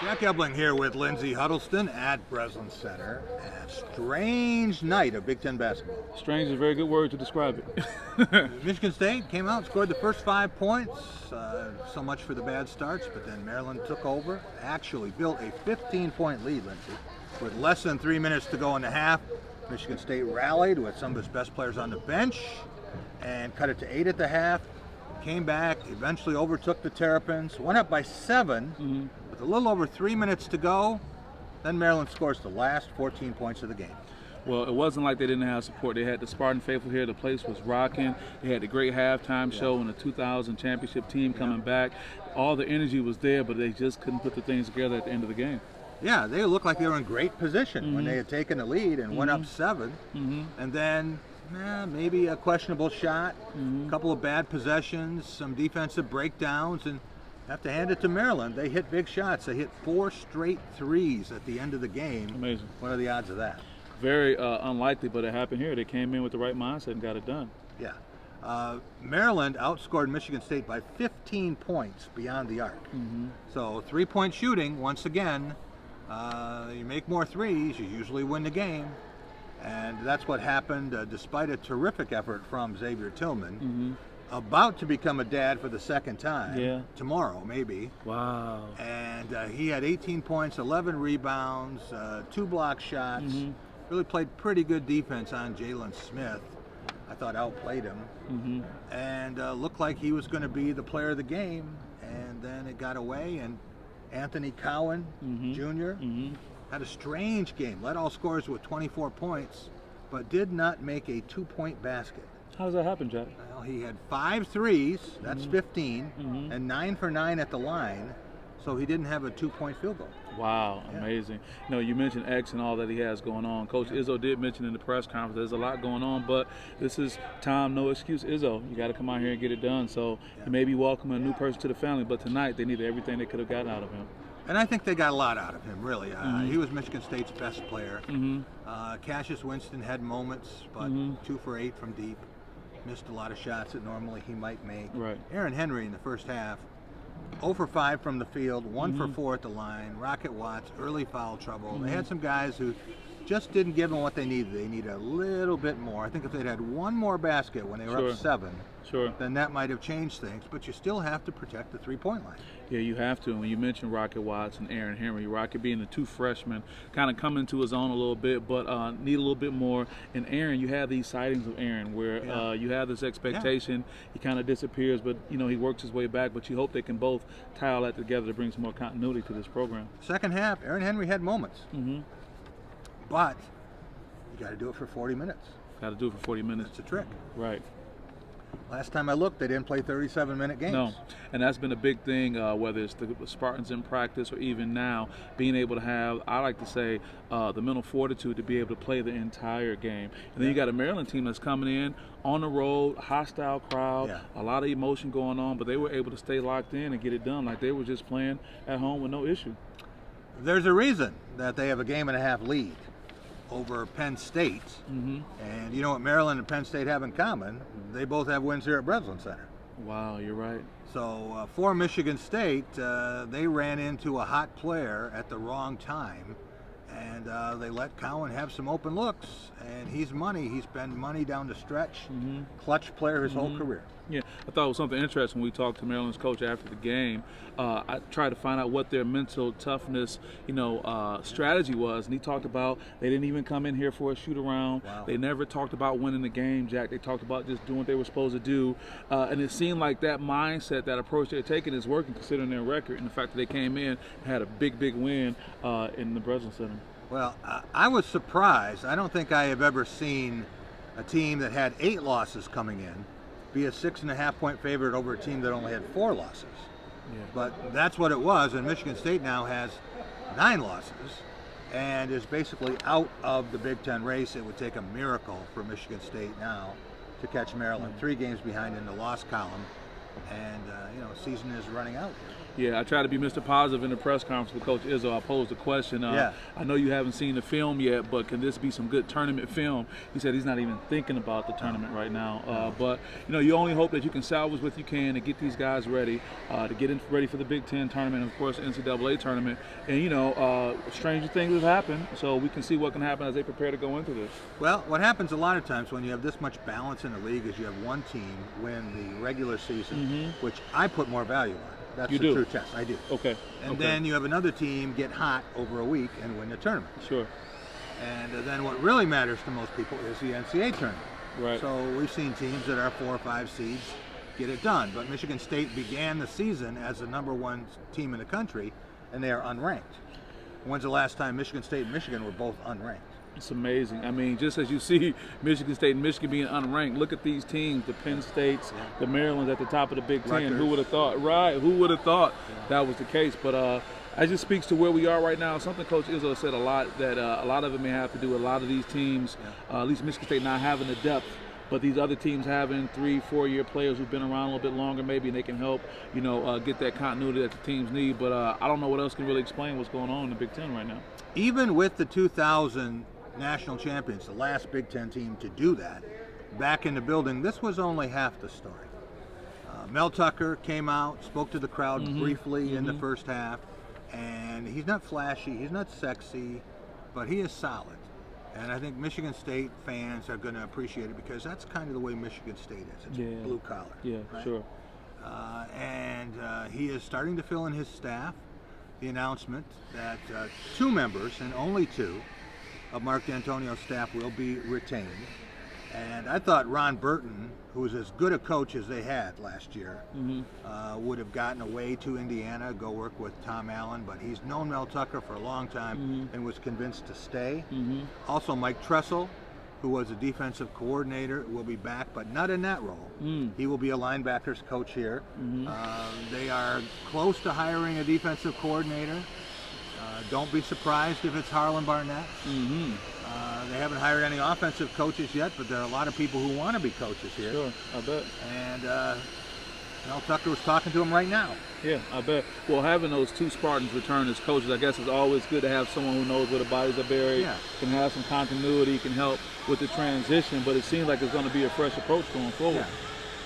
Jack Ebling here with Lindsay Huddleston at Breslin Center. A strange night of Big Ten basketball. Strange is a very good word to describe it. Michigan State came out, scored the first 5 points. So much for the bad starts, but then Maryland took over. Actually built a 15-point lead, Lindsay, with less than 3 minutes to go in the half. Michigan State rallied with some of its best players on the bench and cut it to 8 at the half. Came back, eventually overtook the Terrapins, went up by 7 with a little over 3 minutes to go. Then Maryland scores the last 14 points of the game. Well, it wasn't like they didn't have support. They had the Spartan faithful here. The place was rocking. They had the great halftime show and the 2000 championship team coming back. All the energy was there, but they just couldn't put the things together at the end of the game. Yeah, they looked like they were in great position when they had taken the lead and went up 7. And then maybe a questionable shot, a couple of bad possessions, some defensive breakdowns, and have to hand it to Maryland. They hit big shots. They hit 4 straight threes at the end of the game. Amazing. What are the odds of that? Very unlikely, but it happened here. They came in with the right mindset and got it done. Yeah. Maryland outscored Michigan State by 15 points beyond the arc. So 3-point shooting, once again, you make more threes, you usually win the game. And that's what happened despite a terrific effort from Xavier Tillman. About to become a dad for the second time. Yeah. Tomorrow, maybe. Wow. And he had 18 points, 11 rebounds, 2 block shots. Really played pretty good defense on Jalen Smith. I thought outplayed him. And looked like he was going to be the player of the game. And then it got away, and Anthony Cowan Jr. had a strange game. Led all scorers with 24 points, but did not make a 2-point basket. How does that happen, Jack? Well, he had 5 threes, that's 15, and 9 for 9 at the line, so he didn't have a 2-point field goal. Wow, amazing. You know, you mentioned X and all that he has going on. Coach Izzo did mention in the press conference there's a lot going on, but this is time, no excuse, Izzo. You got to come out here and get it done. So you may be welcoming a new person to the family, but tonight they needed everything they could have gotten out of him. And I think they got a lot out of him, really. He was Michigan State's best player. Cassius Winston had moments, but 2 for 8 from deep. Missed a lot of shots that normally he might make. Right. Aaron Henry in the first half, 0 for 5 from the field, 1 for 4 at the line. Rocket Watts, early foul trouble. They had some guys who just didn't give them what they needed. They need a little bit more. I think if they'd had 1 more basket when they were up 7, then that might have changed things. But you still have to protect the 3-point line. Yeah, you have to. And when you mentioned Rocket Watts and Aaron Henry, Rocket being the 2 freshmen, kind of coming into his own a little bit, but need a little bit more. And Aaron, you have these sightings of Aaron where you have this expectation. He kind of disappears, but you know he works his way back. But you hope they can both tie all that together to bring some more continuity to this program. Second half, Aaron Henry had moments. But you got to do it for 40 minutes. Got to do it for 40 minutes. It's a trick. Right. Last time I looked, they didn't play 37-minute games. No, and that's been a big thing, whether it's the Spartans in practice or even now, being able to have, I like to say, the mental fortitude to be able to play the entire game. And then you got a Maryland team that's coming in on the road, hostile crowd, a lot of emotion going on, but they were able to stay locked in and get it done like they were just playing at home with no issue. There's a reason that they have a game-and-a-half lead over Penn State. And you know what Maryland and Penn State have in common? They both have wins here at Breslin Center. Wow, you're right. So for Michigan State, they ran into a hot player at the wrong time, and they let Cowan have some open looks, and he's money. He's been money down the stretch, clutch player his whole career. Yeah, I thought it was something interesting when we talked to Maryland's coach after the game. I tried to find out what their mental toughness, strategy was, and he talked about they didn't even come in here for a shoot around. They never talked about winning the game, Jack. They talked about just doing what they were supposed to do, and it seemed like that mindset, that approach they're taking is working considering their record and the fact that they came in and had a big win in the Breslin Center. Well, I was surprised. I don't think I have ever seen a team that had 8 losses coming in be a 6.5-point favorite over a team that only had 4 losses. But that's what it was, and Michigan State now has 9 losses and is basically out of the Big Ten race. It would take a miracle for Michigan State now to catch Maryland. 3 games behind in the loss column, and season is running out here. Yeah, I try to be Mr. Positive in the press conference with Coach Izzo. I posed the question. Yeah. I know you haven't seen the film yet, but can this be some good tournament film? He said he's not even thinking about the tournament right now. But you only hope that you can salvage what you can to get these guys ready, to get ready for the Big Ten tournament, and of course the NCAA tournament. And stranger things have happened, so we can see what can happen as they prepare to go into this. Well, what happens a lot of times when you have this much balance in the league is you have one team win the regular season, which I put more value on. That's the true test. I do. Okay. And then you have another team get hot over a week and win the tournament. Sure. And then what really matters to most people is the NCAA tournament. Right. So we've seen teams that are 4 or 5 seeds get it done. But Michigan State began the season as the #1 team in the country, and they are unranked. When's the last time Michigan State and Michigan were both unranked? It's amazing. I mean, just as you see Michigan State and Michigan being unranked, look at these teams, the Penn States, the Marylands at the top of the Big Ten. Rutgers. Who would have thought? Right, who would have thought that was the case? But it just speaks to where we are right now. Something Coach Izzo said a lot, that a lot of it may have to do with a lot of these teams, at least Michigan State not having the depth, but these other teams having 3-4 year players who've been around a little bit longer maybe, and they can help, get that continuity that the teams need. But I don't know what else can really explain what's going on in the Big Ten right now. Even with the 2000 national champions, the last Big Ten team to do that, back in the building, this was only half the story. Mel Tucker came out, spoke to the crowd briefly in the first half, and he's not flashy, he's not sexy, but he is solid. And I think Michigan State fans are going to appreciate it because that's kind of the way Michigan State is. It's blue collar. Yeah, right? sure. And he is starting to fill in his staff. The announcement that 2 members, and only 2, of Mark D'Antonio's staff will be retained. And I thought Ron Burton, who was as good a coach as they had last year, would have gotten away to Indiana, go work with Tom Allen, but he's known Mel Tucker for a long time and was convinced to stay. Also, Mike Tressel, who was a defensive coordinator, will be back, but not in that role. He will be a linebackers coach here. They are close to hiring a defensive coordinator. Don't be surprised if it's Harlan Barnett. They haven't hired any offensive coaches yet, but there are a lot of people who want to be coaches here. Sure, I bet. And Mel Tucker was talking to him right now. Yeah, I bet. Well, having those 2 Spartans return as coaches, I guess it's always good to have someone who knows where the bodies are buried, can have some continuity, can help with the transition, but it seems like it's going to be a fresh approach going forward.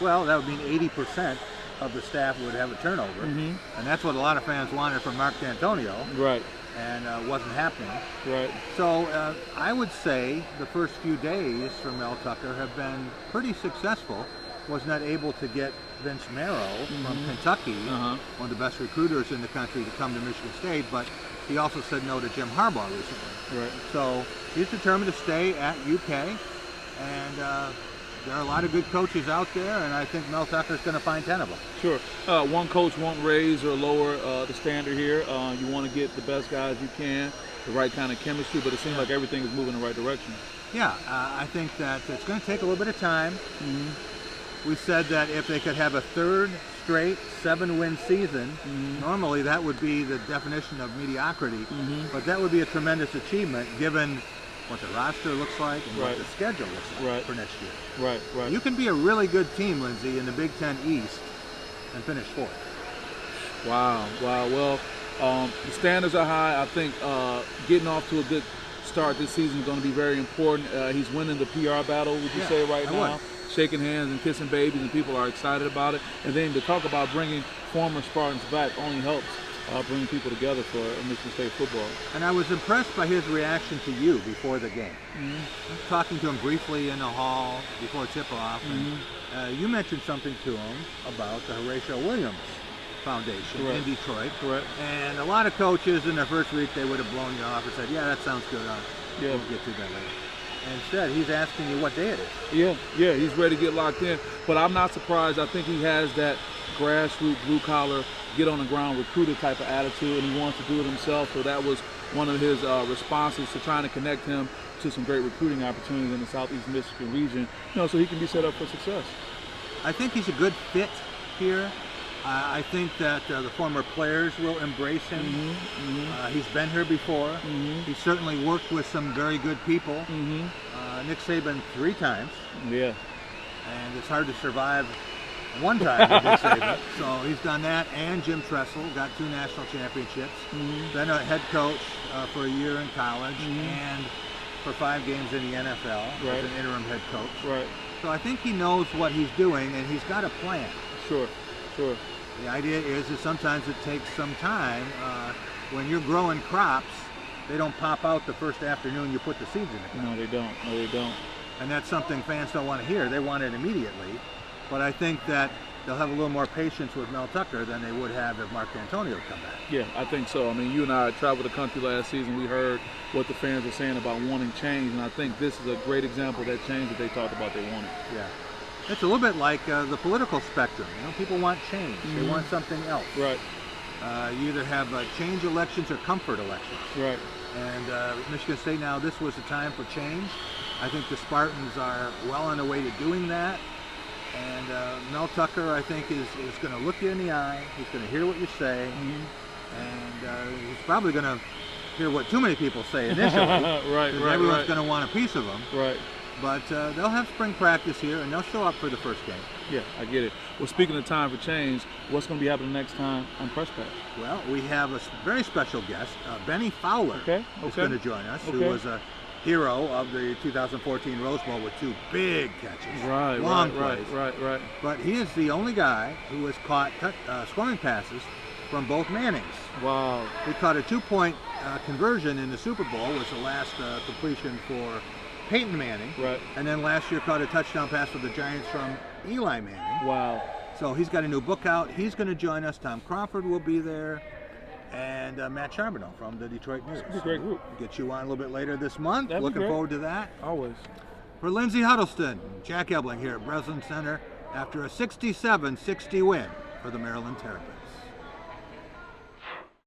Well, that would mean 80% of the staff would have a turnover, and that's what a lot of fans wanted from Mark D'Antonio. Right. And wasn't happening. Right. So I would say the first few days for Mel Tucker have been pretty successful. Was not able to get Vince Marrow from Kentucky, one of the best recruiters in the country, to come to Michigan State, but he also said no to Jim Harbaugh recently. Right. So he's determined to stay at UK, and there are a lot of good coaches out there, and I think Mel Tucker's going to find 10 of them. Sure. One coach won't raise or lower the standard here. You want to get the best guys you can, the right kind of chemistry, but it seems like everything is moving in the right direction. Yeah, I think that it's going to take a little bit of time. We said that if they could have a 3rd straight 7-win season, normally that would be the definition of mediocrity, but that would be a tremendous achievement given what the roster looks like and what the schedule looks like for next year. Right. You can be a really good team, Lindsay, in the Big Ten East and finish 4th. Wow. Well, the standards are high. I think getting off to a good start this season is going to be very important. He's winning the PR battle, would you say, right now? Shaking hands and kissing babies, and people are excited about it. And then to talk about bringing former Spartans back only helps bring people together for Michigan State football. And I was impressed by his reaction to you before the game. Talking to him briefly in the hall before tip-off, and you mentioned something to him about the Horatio Williams Foundation in Detroit. Correct. And a lot of coaches in their first week, they would have blown you off and said, yeah, that sounds good. We'll get to that later. Instead, he's asking you what day it is. Yeah, he's ready to get locked in. But I'm not surprised. I think he has that grassroots, blue-collar, get-on-the-ground recruiter type of attitude, and he wants to do it himself. So that was one of his responses to trying to connect him to some great recruiting opportunities in the Southeast Michigan region, so he can be set up for success. I think he's a good fit here. I think that the former players will embrace him. He's been here before. He's certainly worked with some very good people. Nick Saban 3 times. Yeah. And it's hard to survive One time with Nick Saban. So he's done that, and Jim Tressel got 2 national championships. Been a head coach for a year in college, and for 5 games in the NFL as an interim head coach. Right. So I think he knows what he's doing, and he's got a plan. Sure. The idea is that sometimes it takes some time. When you're growing crops, they don't pop out the first afternoon you put the seeds in the ground. No, they don't. And that's something fans don't want to hear. They want it immediately. But I think that they'll have a little more patience with Mel Tucker than they would have if Mark D'Antonio would come back. Yeah, I think so. I mean, you and I traveled the country last season. We heard what the fans were saying about wanting change, and I think this is a great example of that change that they talked about they wanted. Yeah. It's a little bit like the political spectrum. People want change. They want something else. Right. You either have change elections or comfort elections. Right. And Michigan State now, this was a time for change. I think the Spartans are well on the way to doing that. And Mel Tucker, I think, is going to look you in the eye. He's going to hear what you say. And he's probably going to hear what too many people say initially. Right. Everyone's going to want a piece of him. Right. But they'll have spring practice here, and they'll show up for the first game. Yeah, I get it. Well, speaking of time for change, what's going to be happening next time on Press Pass? Well, we have a very special guest, Benny Fowler, is going to join us, who was a hero of the 2014 Rose Bowl with 2 big catches. Long plays. Right. But he is the only guy who has caught scoring passes from both Mannings. Wow. He caught a 2-point conversion in the Super Bowl, was the last completion for Peyton Manning. Right. And then last year caught a touchdown pass for the Giants from Eli Manning. Wow. So he's got a new book out. He's going to join us. Tom Crawford will be there. And Matt Charbonneau from the Detroit News. It's a great group. Get you on a little bit later this month. That'd be Looking great. forward to that. Always. For Lindsay Huddleston, Jack Ebling here at Breslin Center after a 67-60 win for the Maryland Terrapins.